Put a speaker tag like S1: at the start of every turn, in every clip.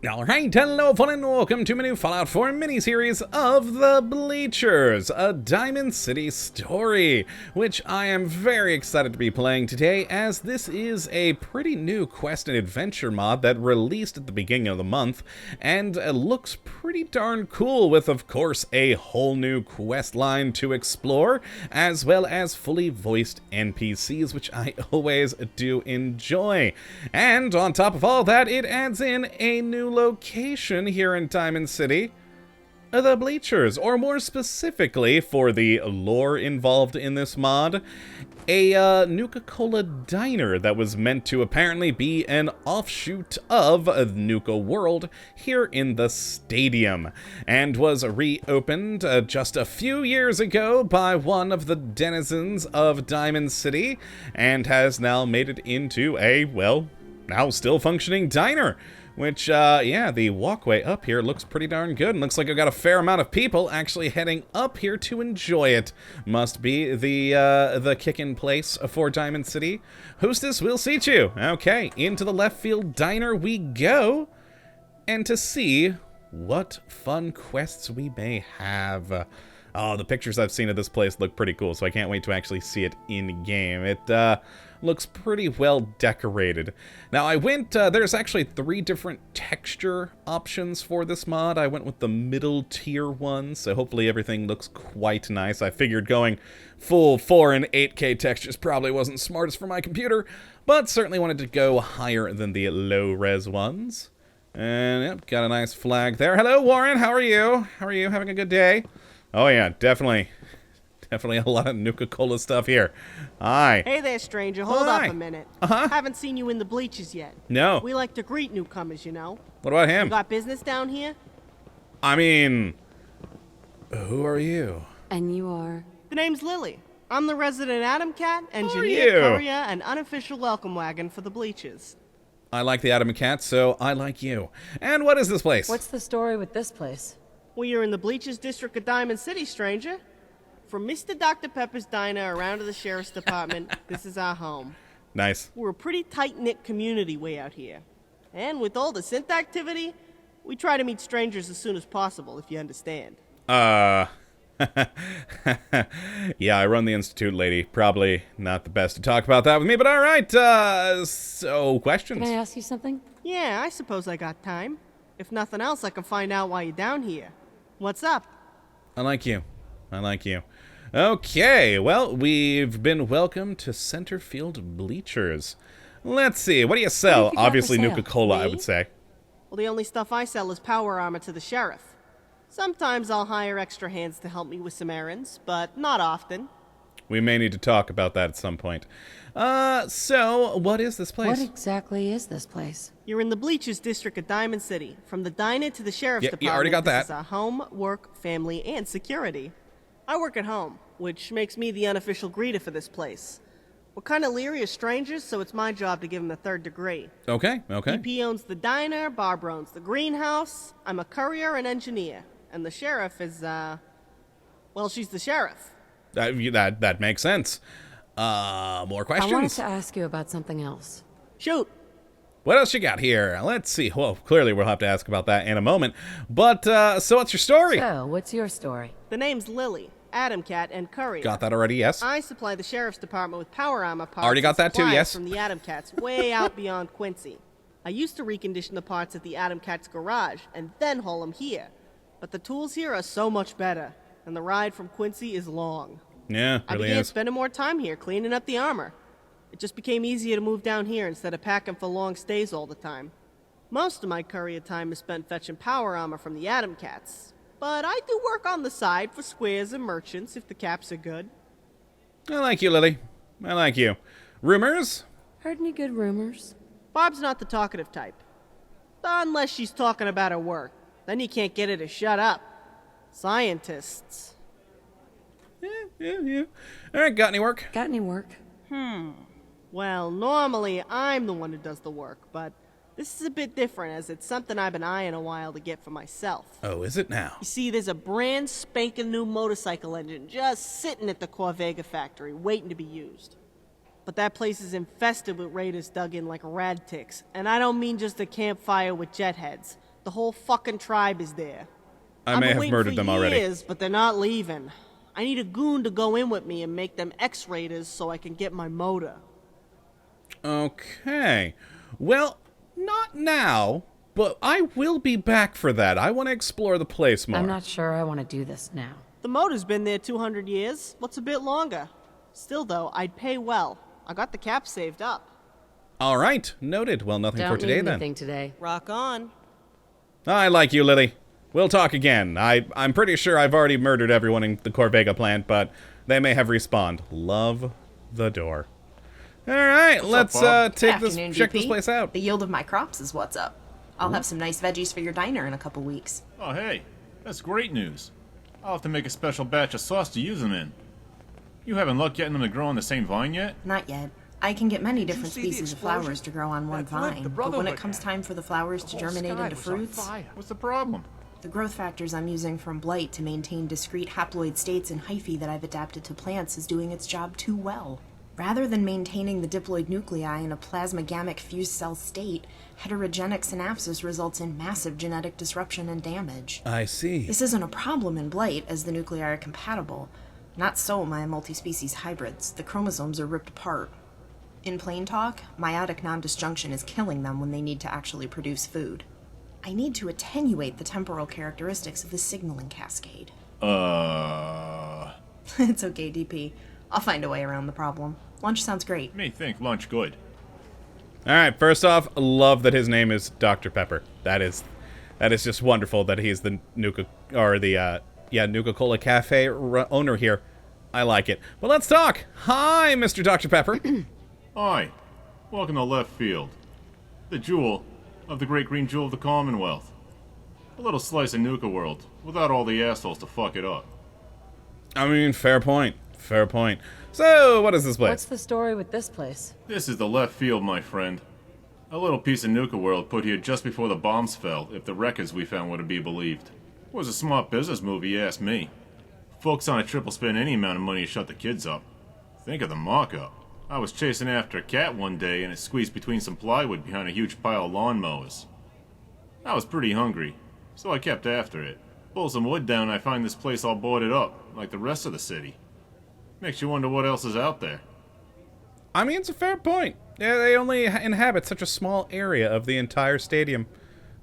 S1: Alright, hello fun and welcome to a new Fallout 4 miniseries of The Bleachers, a Diamond City story, which I am very excited to be playing today, as this is a pretty new quest and adventure mod that released at the beginning of the month, and looks pretty darn cool with, of course, a whole new quest line to explore, as well as fully voiced NPCs, which I always do enjoy. And on top of all that, it adds in a new location here in Diamond City, the Bleachers, or more specifically, for the lore involved in this mod, a Nuka-Cola diner that was meant to apparently be an offshoot of Nuka World here in the stadium, and was reopened just a few years ago by one of the denizens of Diamond City, and has now made it into a, well, now still functioning diner. Which, yeah, the walkway up here looks pretty darn good, and looks like I've got a fair amount of people actually heading up here to enjoy it. Must be the kick-in place for Diamond City. Hostess will seat you. Okay, into the left field diner we go, and to see what fun quests we may have. Oh, the pictures I've seen of this place look pretty cool, so I can't wait to actually see it in-game. It, looks pretty well decorated. Now, I went, there's actually 3 different texture options for this mod. I went with the middle tier one, so hopefully everything looks quite nice. I figured going full 4 and 8K textures probably wasn't smartest for my computer, but certainly wanted to go higher than the low-res ones. And, yep, got a nice flag there. Hello, Warren, how are you? How are you? Having a good day? Oh yeah, definitely a lot of Nuka-Cola stuff here. Hi.
S2: Hey there, stranger. Hold up a minute. Haven't seen you in the Bleachers yet.
S1: No.
S2: We like to greet newcomers, you know.
S1: What about him?
S2: You got business down here?
S1: I mean, who are you?
S3: And you are?
S2: The name's Lily. I'm the resident Atom Cat,
S1: you?
S2: engineer, courier, and unofficial welcome wagon for the Bleachers.
S1: I like the Atom Cat, so I like you. And what is this place?
S3: What's the story with this place?
S2: Well, you're in the Bleachers district of Diamond City, stranger. From Mr. Dr. Pepper's Diner around to the Sheriff's Department, this is our home.
S1: Nice.
S2: We're a pretty tight-knit community way out here. And with all the synth activity, we try to meet strangers as soon as possible, if you understand.
S1: Yeah, I run the Institute, lady. Probably not the best to talk about that with me, but alright, so questions?
S3: Can I ask you something?
S2: Yeah, I suppose I got time. If nothing else, I can find out why you're down here. What's up?
S1: I like you. I like you. Okay, well, we've been welcomed to Centerfield Bleachers. Let's see, what do you sell?
S3: What have you got
S1: Obviously
S3: for sale?
S1: Nuka-Cola, I
S2: Me?
S1: would say.
S2: Well, the only stuff I sell is power armor to the sheriff. Sometimes I'll hire extra hands to help me with some errands, but not often.
S1: We may need to talk about that at some point. So, what is this place?
S3: What exactly is this place?
S2: You're in the Bleachers district of Diamond City. From the diner to the sheriff's
S1: Yeah,
S2: department,
S1: you already got
S2: this
S1: that.
S2: is our home, work, family, and security. I work at home, which makes me the unofficial greeter for this place. We're kind of leery of strangers, so it's my job to give them the 3rd degree.
S1: Okay.
S2: EP owns the diner, Barbara owns the greenhouse, I'm a courier and engineer, and the sheriff is, well, she's the sheriff.
S1: That makes sense. More questions?
S3: I wanted to ask you about something else.
S2: Shoot.
S1: What else you got here? Let's see. Well, clearly we'll have to ask about that in a moment. But, so what's your story?
S3: So, what's your story?
S2: The name's Lily, Atom Cat, and courier.
S1: Got that already, yes.
S2: I supply the sheriff's department with power armor parts.
S1: Already got
S2: and
S1: that too,
S2: supplies
S1: yes.
S2: From the Atom Cats way out beyond Quincy. I used to recondition the parts at the Atom Cats garage and then haul them here. But the tools here are so much better, and the ride from Quincy is long.
S1: Yeah,
S2: I
S1: really
S2: began
S1: is.
S2: spending more time here cleaning up the armor. It just became easier to move down here instead of packing for long stays all the time. Most of my courier time is spent fetching power armor from the Atom Cats. But I do work on the side for squares and merchants if the caps are good.
S1: I like you, Lily. I like you. Rumors?
S3: Heard any good rumors?
S2: Barb's not the talkative type. Unless she's talking about her work. Then you can't get her to shut up. Scientists.
S1: Yeah. All right, got any work?
S3: Got any work?
S2: Well, normally I'm the one who does the work, but this is a bit different as it's something I've been eyeing a while to get for myself.
S1: Oh, is it now?
S2: You see, there's a brand spanking new motorcycle engine just sitting at the Corvega factory waiting to be used. But that place is infested with raiders dug in like rad ticks, and I don't mean just a campfire with jet heads. The whole fucking tribe is there.
S1: I
S2: I've
S1: may
S2: been
S1: have
S2: waiting
S1: murdered
S2: for
S1: them already.
S2: years, but they're not leaving. I need a goon to go in with me and make them X-Raiders so I can get my motor.
S1: Okay. Well, not now, but I will be back for that. I want to explore the place more.
S3: I'm not sure I want to do this now.
S2: The motor's been there 200 years. What's a bit longer? Still, though, I'd pay well. I got the cap saved up.
S1: All right, noted. Well, nothing
S3: Don't
S1: for today
S3: need
S1: then.
S3: anything today.
S2: Rock on.
S1: I like you, Lily. We'll talk again. I'm pretty sure I've already murdered everyone in the Corvega plant, but they may have respawned. Love the door. All right, let's check this
S4: DP.
S1: place out.
S4: The yield of my crops is what's up. I'll have some nice veggies for your diner in a couple weeks.
S5: Oh, hey, that's great news. I'll have to make a special batch of sauce to use them in. You having luck getting them to grow on the same vine yet?
S4: Not yet. I can get many different
S6: see the
S4: species of
S6: explosion?
S4: flowers to grow on one
S6: That's what
S4: vine,
S6: the
S4: but when it
S6: Brotherhood
S4: comes
S6: had.
S4: time for the flowers to
S6: whole
S4: germinate
S6: sky
S4: into
S6: was on
S4: fruits,
S6: fire.
S5: What's the problem?
S4: the growth factors I'm using from blight to maintain discrete haploid states in hyphae that I've adapted to plants is doing its job too well. Rather than maintaining the diploid nuclei in a plasmagamic fused cell state, heterogenic synapsis results in massive genetic disruption and damage.
S1: I see.
S4: This isn't a problem in blight, as the nuclei are compatible. Not so my multi-species hybrids. The chromosomes are ripped apart. In plain talk, meiotic non-disjunction is killing them when they need to actually produce food. I need to attenuate the temporal characteristics of the signaling cascade. It's okay, DP. I'll find a way around the problem. Lunch sounds great.
S5: Me think lunch good.
S1: All right, first off, love that his name is Dr. Pepper. That is just wonderful that he's the Nuka-Cola Cafe owner here. I like it. But let's talk. Hi, Mr. Dr. Pepper.
S5: Hi, welcome to Left Field. The jewel of the great green jewel of the Commonwealth. A little slice of Nuka World, without all the assholes to fuck it up.
S1: I mean, fair point. Fair point. So, what is this place?
S3: What's the story with this place?
S5: This is the Left Field, my friend. A little piece of Nuka World put here just before the bombs fell, if the records we found were to be believed. It was a smart business move, you ask me. Folks on a triple spend any amount of money to shut the kids up. Think of the markup. I was chasing after a cat one day and it squeezed between some plywood behind a huge pile of lawnmowers. I was pretty hungry, so I kept after it. Pull some wood down and I find this place all boarded up, like the rest of the city. Makes you wonder what else is out there.
S1: I mean, it's a fair point. Yeah, they only inhabit such a small area of the entire stadium.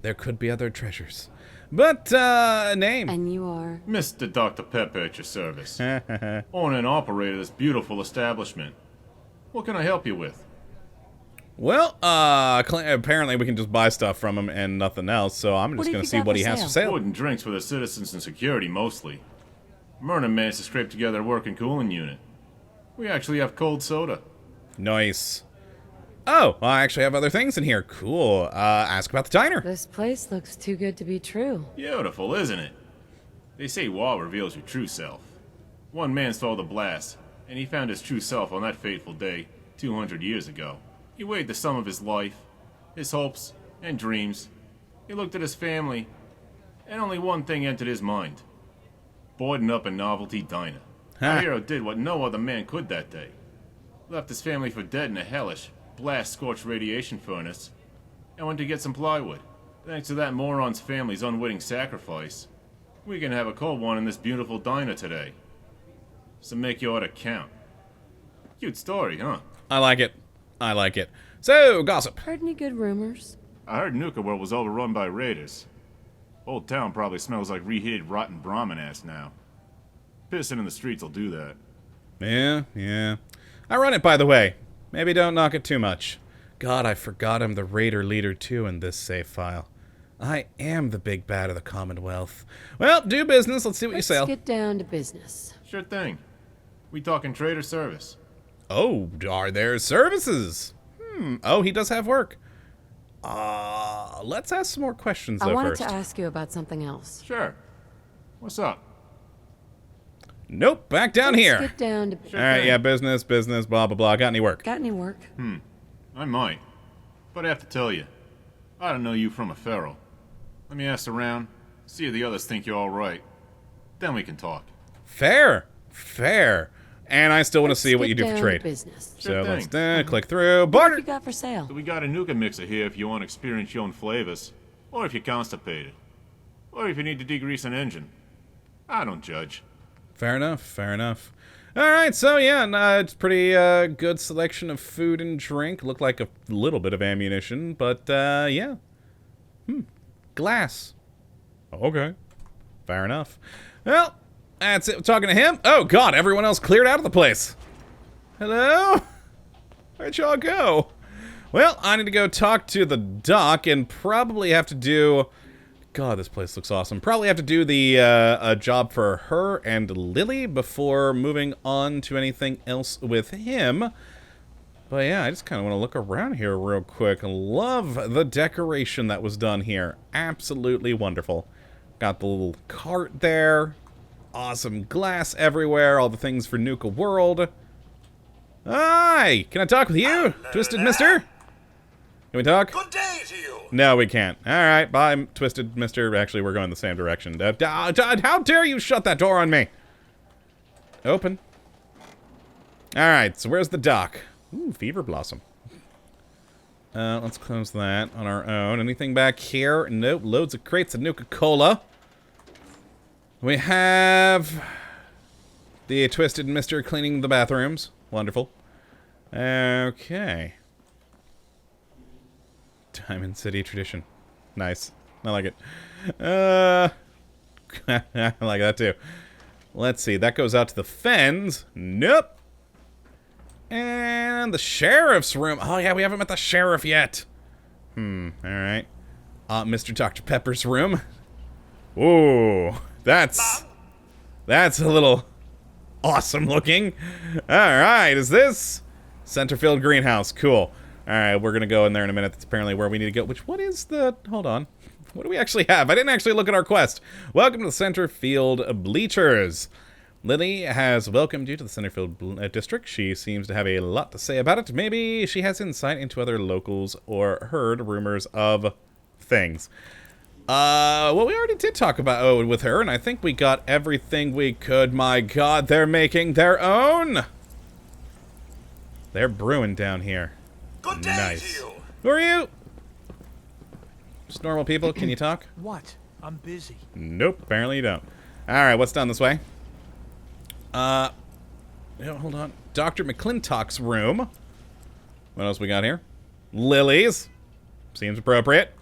S1: There could be other treasures. But, name.
S3: And you are?
S5: Mr. Dr. Pepper at your service. Owner and operator of this beautiful establishment. What can I help you with?
S1: Well, apparently we can just buy stuff from him and nothing else, so I'm just
S3: have
S1: gonna
S3: you
S1: see
S3: got
S1: what
S3: for
S1: he has for
S3: sale?
S1: sale.
S5: Food and drinks for the citizens and security, mostly. Myrna managed to scrape together a working cooling unit. We actually have cold soda.
S1: Nice. Oh, I actually have other things in here. Cool. Ask about the diner.
S3: This place looks too good to be true.
S5: Beautiful, isn't it? They say war reveals your true self. One man saw the blast, and he found his true self on that fateful day, 200 years ago. He weighed the sum of his life, his hopes, and dreams. He looked at his family, and only one thing entered his mind. Boarding up a novelty diner. Our hero did what no other man could that day. Left his family for dead in a hellish, blast-scorched radiation furnace, and went to get some plywood. Thanks to that moron's family's unwitting sacrifice, we can have a cold one in this beautiful diner today. So make your order count. Cute story, huh?
S1: I like it. I like it. So, gossip.
S3: Heard any good rumors?
S5: I heard Nuka World was overrun by raiders. Old town probably smells like reheated rotten Brahmin ass now. Pissing in the streets will do that.
S1: Yeah. I run it, by the way. Maybe don't knock it too much. God, I forgot I'm the raider leader, too, in this save file. I am the big bad of the Commonwealth. Well, do business. Let's see what you
S3: Let's
S1: sell.
S3: get down to business.
S5: Sure thing. We talking trade or service?
S1: Oh, are there services? Oh, he does have work. Let's ask some more questions,
S3: I
S1: though,
S3: wanted
S1: first.
S3: to ask you about something else.
S5: Sure. What's up?
S1: Nope, back down
S3: Let's
S1: here.
S3: get down to
S5: Sure
S1: All right,
S5: thing.
S1: yeah, business, blah, blah, blah. Got any work?
S3: Got any work?
S5: I might. But I have to tell you, I don't know you from a feral. Let me ask around, see if the others think you're alright. Then we can talk.
S1: Fair. And I still want to
S3: Let's
S1: see what
S3: get
S1: you do for
S3: down to
S1: trade.
S3: business.
S5: Sure
S1: So let's
S5: thing.
S1: click through.
S3: What
S1: Barter.
S3: you got for sale?
S5: We got a Nuka mixer here if you want to experience your own flavors. or if you're constipated, or if you need to degrease an engine. I don't judge.
S1: Fair enough, fair enough. Alright, so yeah, it's pretty good selection of food and drink. Looked like a little bit of ammunition, but yeah. Glass. Okay. Fair enough. Well, that's it. Talking to him. Oh god, everyone else cleared out of the place. Hello? Where'd y'all go? Well, I need to go talk to the doc and probably have to do... God, this place looks awesome. Probably have to do the a job for her and Lily before moving on to anything else with him. But yeah, I just kind of want to look around here real quick. Love the decoration that was done here. Absolutely wonderful. Got the little cart there. Awesome glass everywhere. All the things for Nuka World. Hi! Can I talk with you, Twisted Mister? Can we talk?
S6: Good day to you.
S1: No, we can't. Alright, bye, Twisted Mister. Actually, we're going the same direction. How dare you shut that door on me? Open. Alright, so where's the dock? Ooh, Fever Blossom. Let's close that on our own. Anything back here? Nope. Loads of crates of Nuka-Cola. We have the Twisted Mister cleaning the bathrooms. Wonderful. Okay. Diamond City tradition. Nice. I like it. I like that too. Let's see. That goes out to the Fens. Nope. And the sheriff's room. Oh, yeah, we haven't met the sheriff yet. Alright. Mr. Dr. Pepper's room. Ooh, that's a little awesome looking. Alright, is this Centerfield Greenhouse? Cool. Alright, we're gonna go in there in a minute. That's apparently where we need to go. What is the... Hold on. What do we actually have? I didn't actually look at our quest. Welcome to the Centerfield Bleachers. Lily has welcomed you to the Centerfield district. She seems to have a lot to say about it. Maybe she has insight into other locals or heard rumors of things. Well, we already did talk about with her, and I think we got everything we could. My god, they're making their own! They're brewing down here.
S6: Good day
S1: Nice.
S6: to you.
S1: Who are you? Just normal people. Can you talk?
S7: What? I'm busy.
S1: Nope, apparently you don't. Alright, what's down this way? Hold on. Dr. McClintock's room. What else we got here? Lily's. Seems appropriate.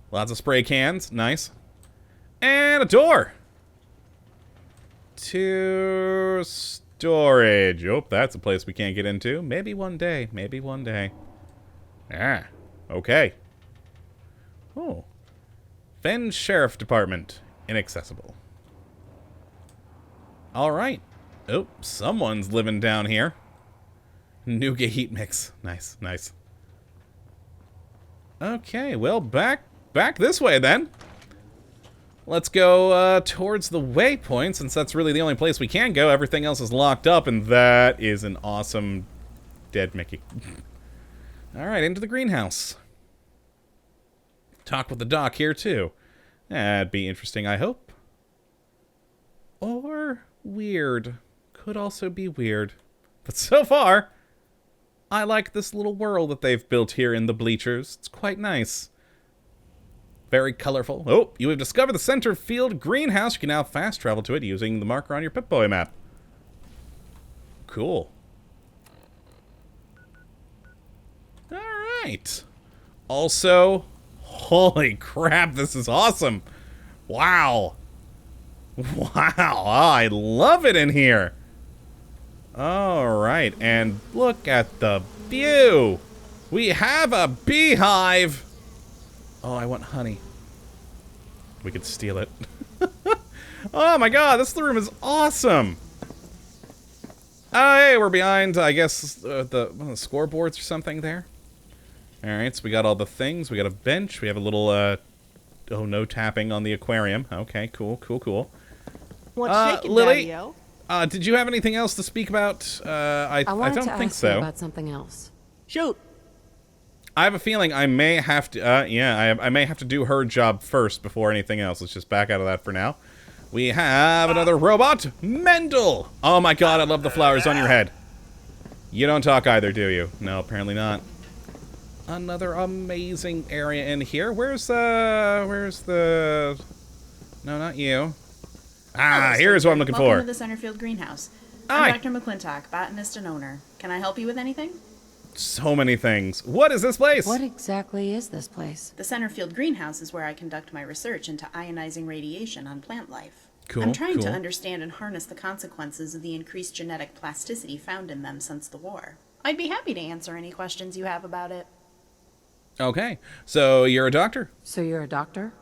S1: Lots of spray cans. Nice. And a door. To storage. Oh, that's a place we can't get into. Maybe one day. Maybe one day. Ah, okay. Oh. Fen Sheriff Department. Inaccessible. Alright. Oh, someone's living down here. Nougat heat mix. Nice, nice. Okay, well, back this way then. Let's go towards the waypoint, since that's really the only place we can go. Everything else is locked up, and that is an awesome dead Mickey. Alright, into the greenhouse. Talk with the doc here, too. That'd be interesting, I hope. Or weird. Could also be weird. But so far, I like this little world that they've built here in the Bleachers. It's quite nice. Very colorful. Oh, you have discovered the Centerfield Greenhouse. You can now fast travel to it using the marker on your Pip-Boy map. Cool. Alright. Also, holy crap, this is awesome. Wow. Wow, I love it in here. Alright, and look at the view. We have a beehive. Oh, I want honey. We could steal it. Oh my god, this room is awesome. Hey, we're behind, I guess, one of the scoreboards or something there. Alright, so we got all the things. We got a bench. We have a little, oh, no tapping on the aquarium. Okay, cool, cool, cool.
S2: What's shaking,
S1: Lily?
S2: Daddy-o?
S1: Did you have anything else to speak about? I
S3: wanted
S1: don't
S3: to
S1: think
S3: ask you
S1: so.
S3: about something else.
S2: Shoot.
S1: I have a feeling I may have to, I may have to do her job first before anything else. Let's just back out of that for now. We have another robot, Mendel. Oh my god, I love the flowers on your head. You don't talk either, do you? No, apparently not. Another amazing area in here. Where's the... No, not you. Ah,
S6: Hello,
S1: here's what I'm
S6: Stephen.
S1: looking
S6: Welcome
S1: for.
S6: to the Centerfield Greenhouse.
S1: Hi.
S6: I'm Dr. McClintock, botanist and owner. Can I help you with anything?
S1: So many things. What is this place?
S3: What exactly is this place?
S6: The Centerfield Greenhouse is where I conduct my research into ionizing radiation on plant life.
S1: Cool,
S6: I'm trying to
S1: cool.
S6: understand and harness the consequences of the increased genetic plasticity found in them since the war. I'd be happy to answer any questions you have about it.
S1: Okay, so you're a doctor?
S3: So you're a doctor?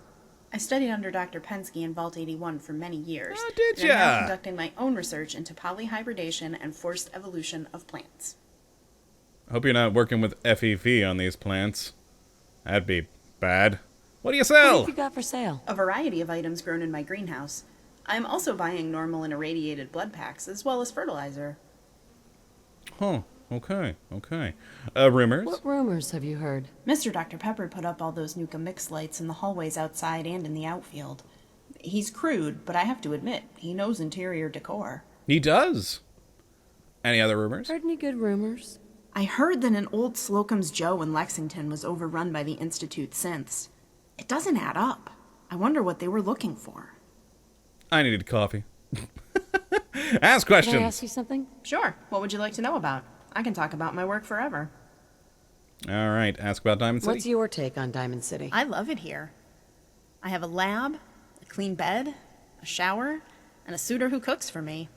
S6: I studied under Dr. Pensky in Vault 81 for many years.
S1: Oh, did
S6: and I'm now
S1: ya?
S6: conducting my own research into polyhybridation and forced evolution of plants.
S1: Hope you're not working with FEV on these plants. That'd be bad. What do you
S3: What
S1: sell?
S3: have you got for sale?
S6: A variety of items grown in my greenhouse. I am also buying normal and irradiated blood packs, as well as fertilizer.
S1: Huh, okay, okay. Rumors?
S3: What rumors have you heard?
S6: Mr. Dr. Pepper put up all those Nuka Mix lights in the hallways outside and in the outfield. He's crude, but I have to admit, he knows interior decor.
S1: He does. Any other rumors?
S3: Heard any good rumors?
S4: I heard that an old Slocum's Joe in Lexington was overrun by the Institute synths. It doesn't add up. I wonder what they were looking for.
S1: I needed coffee. Ask
S3: Can I
S1: questions.
S3: ask you something?
S4: Sure, what would you like to know about? I can talk about my work forever.
S1: All right, ask about Diamond City.
S3: What's your take on Diamond City?
S4: I love it here. I have a lab, a clean bed, a shower, and a suitor who cooks for me.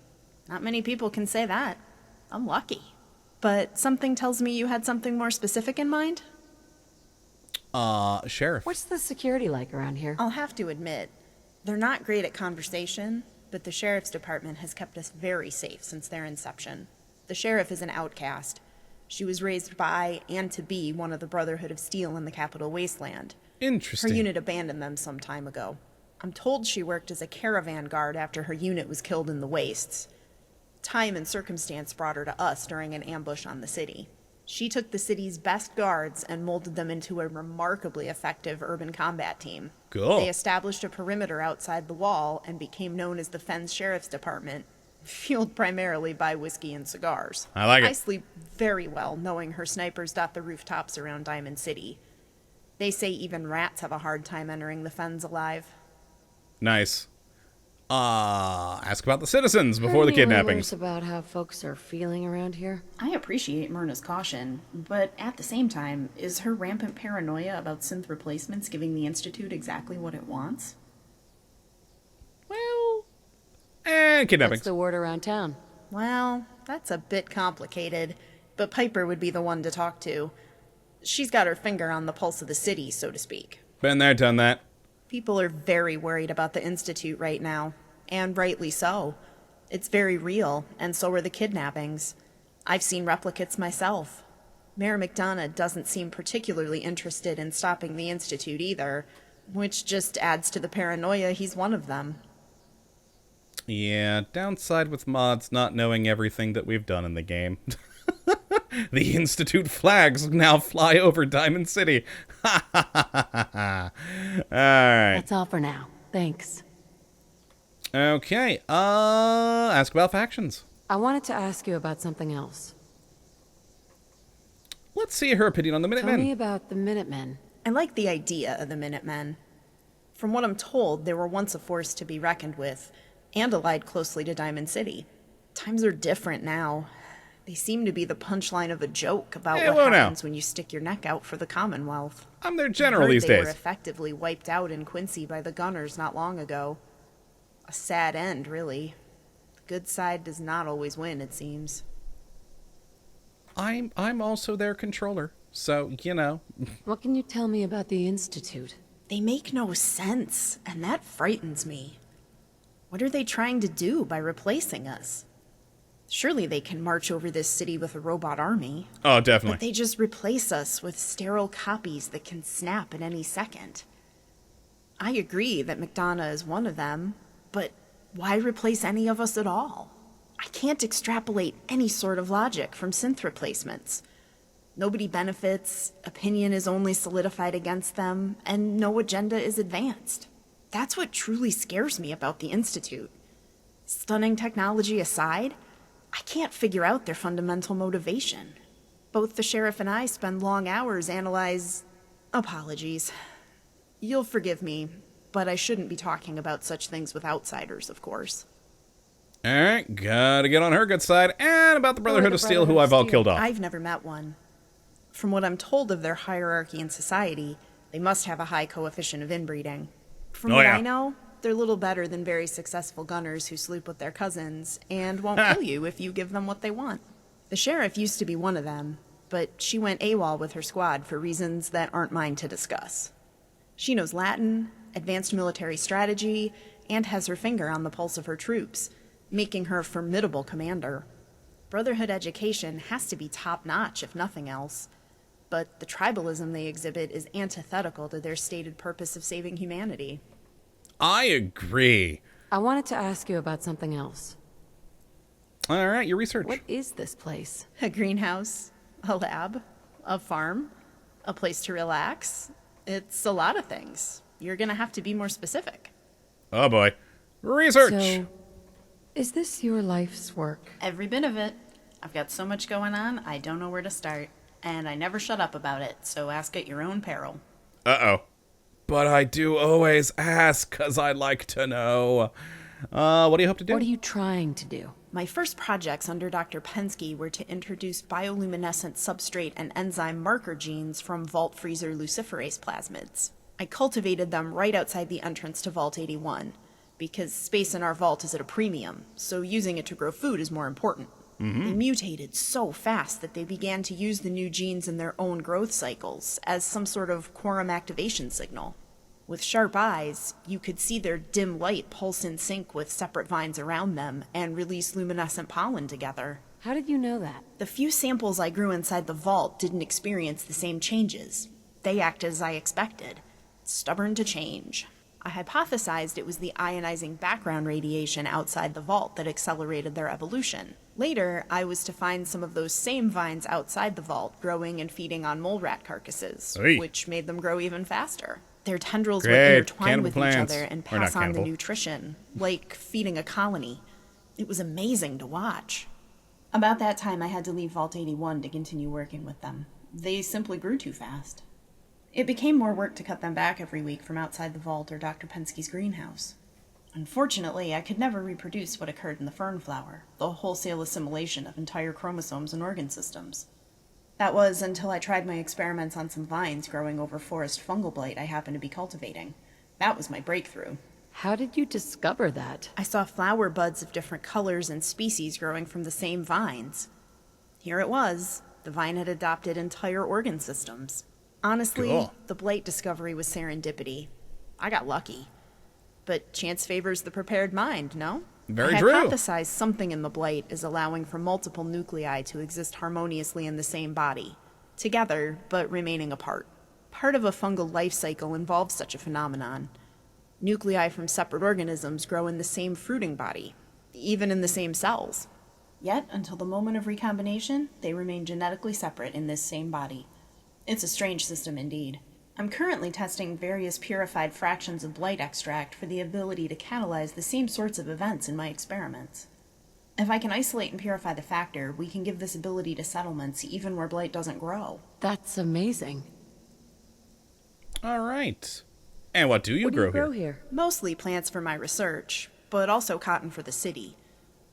S4: Not many people can say that. I'm lucky. But something tells me you had something more specific in mind?
S1: Sheriff.
S3: What's the security like around here?
S4: I'll have to admit, they're not great at conversation, but the sheriff's department has kept us very safe since their inception. The sheriff is an outcast. She was raised by and to be one of the Brotherhood of Steel in the Capital Wasteland. Her
S1: Interesting.
S4: unit abandoned them some time ago. I'm told she worked as a caravan guard after her unit was killed in the wastes. Time and circumstance brought her to us during an ambush on the city. She took the city's best guards and molded them into a remarkably effective urban combat team.
S1: Cool.
S4: They established a perimeter outside the wall and became known as the Fens Sheriff's Department, fueled primarily by whiskey and cigars.
S1: I like it.
S4: I sleep very well knowing her snipers dot the rooftops around Diamond City. They say even rats have a hard time entering the Fens alive.
S1: Nice. Ask about the citizens before
S3: Heard
S1: the
S3: any
S1: kidnappings.
S3: rumors about how folks are feeling around here?
S6: I appreciate Myrna's caution, but at the same time, is her rampant paranoia about synth replacements giving the Institute exactly what it wants?
S1: Well, and kidnappings.
S3: That's the word around town.
S4: Well, that's a bit complicated, but Piper would be the one to talk to. She's got her finger on the pulse of the city, so to speak.
S1: Been there, done that.
S4: People are very worried about the Institute right now, and rightly so. It's very real, and so are the kidnappings. I've seen replicates myself. Mayor McDonough doesn't seem particularly interested in stopping the Institute either, which just adds to the paranoia he's one of them.
S1: Yeah, downside with mods not knowing everything that we've done in the game. The Institute flags now fly over Diamond City. Ha ha ha ha ha. Alright.
S3: That's all for now. Thanks.
S1: Okay, ask about factions.
S3: I wanted to ask you about something else.
S1: Let's see her opinion on the
S3: Tell me
S1: Minutemen.
S3: about the Minutemen.
S4: I like the idea of the Minutemen. From what I'm told, they were once a force to be reckoned with, and allied closely to Diamond City. Times are different now. They seem to be the punchline of a joke about
S1: Yeah,
S4: what
S1: well, now.
S4: happens when you stick your neck out for the Commonwealth.
S1: I'm their
S4: I
S1: general
S4: heard
S1: these
S4: they were
S1: days.
S4: effectively wiped out in Quincy by the Gunners not long ago. A sad end, really. The good side does not always win, it seems.
S1: I'm also their controller, so, you know.
S3: What can you tell me about the Institute?
S4: They make no sense, and that frightens me. What are they trying to do by replacing us? Surely they can march over this city with a robot army.
S1: Oh,
S4: But
S1: definitely.
S4: they just replace us with sterile copies that can snap at any second. I agree that McDonough is one of them, but why replace any of us at all? I can't extrapolate any sort of logic from synth replacements. Nobody benefits, opinion is only solidified against them, and no agenda is advanced. That's what truly scares me about the Institute. Stunning technology aside, I can't figure out their fundamental motivation. Both the sheriff and I spend long hours analyze... Apologies. You'll forgive me, but I shouldn't be talking about such things with outsiders, of course.
S1: Alright, gotta get on her good side. And about the Brotherhood of Steel, who I've all killed off.
S4: I've never met one. From what I'm told of their hierarchy in society, they must have a high coefficient of inbreeding. From what I know, they're little better than very successful gunners who sleep with their cousins and won't kill you if you give them what they want. The sheriff used to be one of them, but she went AWOL with her squad for reasons that aren't mine to discuss. She knows Latin, advanced military strategy, and has her finger on the pulse of her troops, making her a formidable commander. Brotherhood education has to be top-notch, if nothing else. But the tribalism they exhibit is antithetical to their stated purpose of saving humanity.
S1: I agree.
S3: I wanted to ask you about something else.
S1: Alright, your research.
S3: What is this place?
S4: A greenhouse, a lab, a farm, a place to relax. It's a lot of things. You're gonna have to be more specific.
S1: Oh boy. Research!
S3: So, is this your life's work?
S6: Every bit of it. I've got so much going on, I don't know where to start. And I never shut up about it, so ask at your own peril.
S1: Uh-oh. But I do always ask, 'cause I like to know. What do you hope to do?
S3: What are you trying to do?
S4: My first projects under Dr. Pensky were to introduce bioluminescent substrate and enzyme marker genes from Vault Freezer luciferase plasmids. I cultivated them right outside the entrance to Vault 81, because space in our vault is at a premium, so using it to grow food is more important. They mutated so fast that they began to use the new genes in their own growth cycles as some sort of quorum activation signal. With sharp eyes, you could see their dim light pulse in sync with separate vines around them and release luminescent pollen together.
S3: How did you know that?
S4: The few samples I grew inside the vault didn't experience the same changes. They acted as I expected, stubborn to change. I hypothesized it was the ionizing background radiation outside the vault that accelerated their evolution. Later, I was to find some of those same vines outside the vault growing and feeding on mole rat carcasses, which made them grow even faster. Their tendrils would intertwine with each other and pass on the nutrition, like feeding a colony. It was amazing to watch.
S6: About that time, I had to leave Vault 81 to continue working with them. They simply grew too fast. It became more work to cut them back every week from outside the vault or Dr. Pensky's greenhouse. Unfortunately, I could never reproduce what occurred in the fern flower, the wholesale assimilation of entire chromosomes and organ systems. That was until I tried my experiments on some vines growing over forest fungal blight I happened to be cultivating. That was my breakthrough.
S3: How did you discover that?
S4: I saw flower buds of different colors and species growing from the same vines. Here it was. The vine had adopted entire organ systems. Honestly, the blight discovery was serendipity. I got lucky. But chance favors the prepared mind, no?
S1: Very true.
S4: I hypothesized something in the blight is allowing for multiple nuclei to exist harmoniously in the same body, together but remaining apart. Part of a fungal life cycle involves such a phenomenon. Nuclei from separate organisms grow in the same fruiting body, even in the same cells.
S6: Yet, until the moment of recombination, they remain genetically separate in this same body. It's a strange system indeed. I'm currently testing various purified fractions of blight extract for the ability to catalyze the same sorts of events in my experiments. If I can isolate and purify the factor, we can give this ability to settlements even where blight doesn't grow.
S3: That's amazing.
S1: All right. And what do you grow
S3: here?
S4: Mostly plants for my research, but also cotton for the city.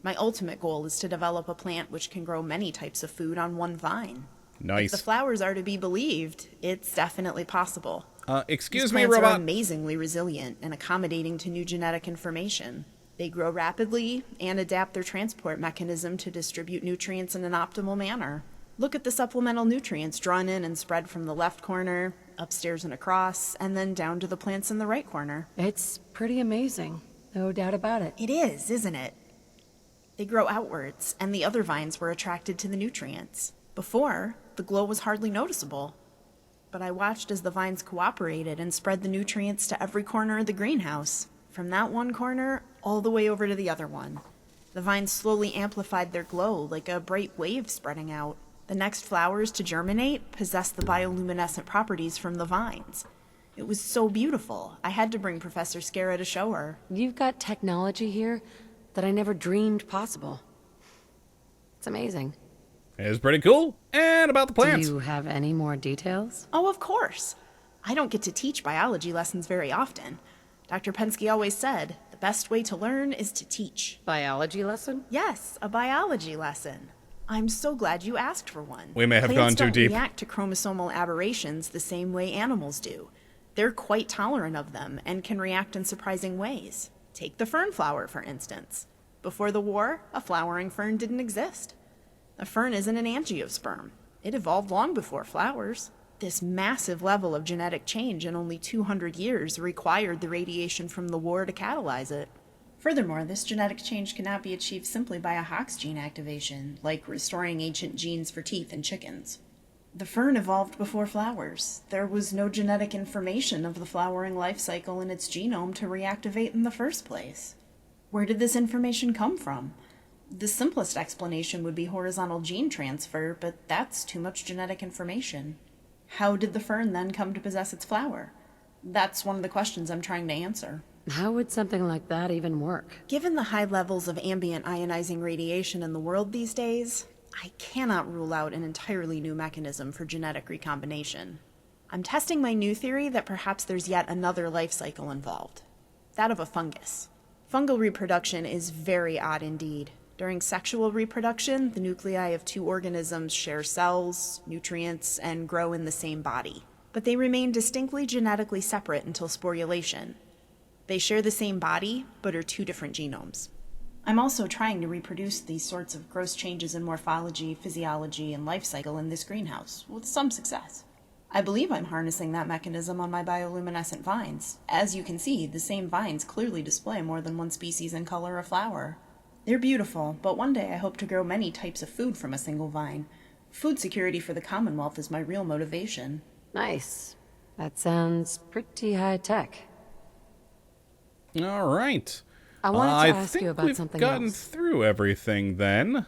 S4: My ultimate goal is to develop a plant which can grow many types of food on one vine.
S1: Nice.
S4: If the flowers are to be believed, it's definitely possible.
S1: Excuse me,
S4: These plants
S1: robot.
S4: are amazingly resilient and accommodating to new genetic information. They grow rapidly and adapt their transport mechanism to distribute nutrients in an optimal manner. Look at the supplemental nutrients drawn in and spread from the left corner, upstairs and across, and then down to the plants in the right corner.
S3: It's pretty amazing. No doubt about it.
S4: It is, isn't it? They grow outwards, and the other vines were attracted to the nutrients. Before, the glow was hardly noticeable. But I watched as the vines cooperated and spread the nutrients to every corner of the greenhouse, from that one corner all the way over to the other one. The vines slowly amplified their glow like a bright wave spreading out. The next flowers to germinate possessed the bioluminescent properties from the vines. It was so beautiful, I had to bring Professor Scara to show her.
S3: You've got technology here that I never dreamed possible. It's amazing.
S1: is pretty cool. And about the plants.
S3: Do you have any more details?
S6: Oh, of course. I don't get to teach biology lessons very often. Dr. Pensky always said, the best way to learn is to teach.
S3: Biology lesson?
S6: Yes, a biology lesson. I'm so glad you asked for one.
S1: We may have
S6: Plants
S1: gone too
S6: don't
S1: deep.
S6: react to chromosomal aberrations the same way animals do. They're quite tolerant of them and can react in surprising ways. Take the fern flower, for instance. Before the war, a flowering fern didn't exist. A fern isn't an angiosperm. It evolved long before flowers. This massive level of genetic change in only 200 years required the radiation from the war to catalyze it. Furthermore, this genetic change cannot be achieved simply by a Hox gene activation, like restoring ancient genes for teeth in chickens. The fern evolved before flowers. There was no genetic information of the flowering life cycle in its genome to reactivate in the first place. Where did this information come from? The simplest explanation would be horizontal gene transfer, but that's too much genetic information. How did the fern then come to possess its flower? That's one of the questions I'm trying to answer.
S3: How would something like that even work?
S6: Given the high levels of ambient ionizing radiation in the world these days, I cannot rule out an entirely new mechanism for genetic recombination. I'm testing my new theory that perhaps there's yet another life cycle involved. That of a fungus. Fungal reproduction is very odd indeed. During sexual reproduction, the nuclei of two organisms share cells, nutrients, and grow in the same body. But they remain distinctly genetically separate until sporulation. They share the same body, but are two different genomes. I'm also trying to reproduce these sorts of gross changes in morphology, physiology, and life cycle in this greenhouse, with some success. I believe I'm harnessing that mechanism on my bioluminescent vines. As you can see, the same vines clearly display more than one species and color of flower. They're beautiful, but one day I hope to grow many types of food from a single vine. Food security for the Commonwealth is my real motivation.
S3: Nice. That sounds pretty high-tech.
S1: All right.
S3: I wanted to ask you about
S1: we've
S3: something
S1: gotten
S3: else.
S1: through everything then.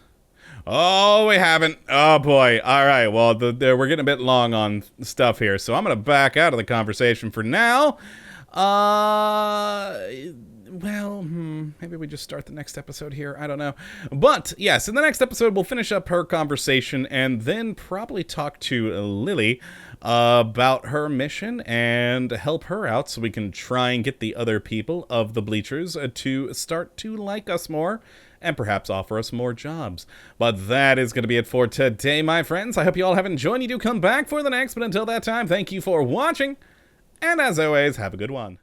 S1: Oh, we haven't. Oh, boy. All right. Well, we're getting a bit long on stuff here, so I'm going to back out of the conversation for now. Maybe we just start the next episode here. I don't know. But, yes, in the next episode, we'll finish up her conversation and then probably talk to Lily about her mission and help her out so we can try and get the other people of the Bleachers to start to like us more and perhaps offer us more jobs. But that is going to be it for today, my friends. I hope you all have enjoyed. You do come back for the next, but until that time, thank you for watching. And as always, have a good one.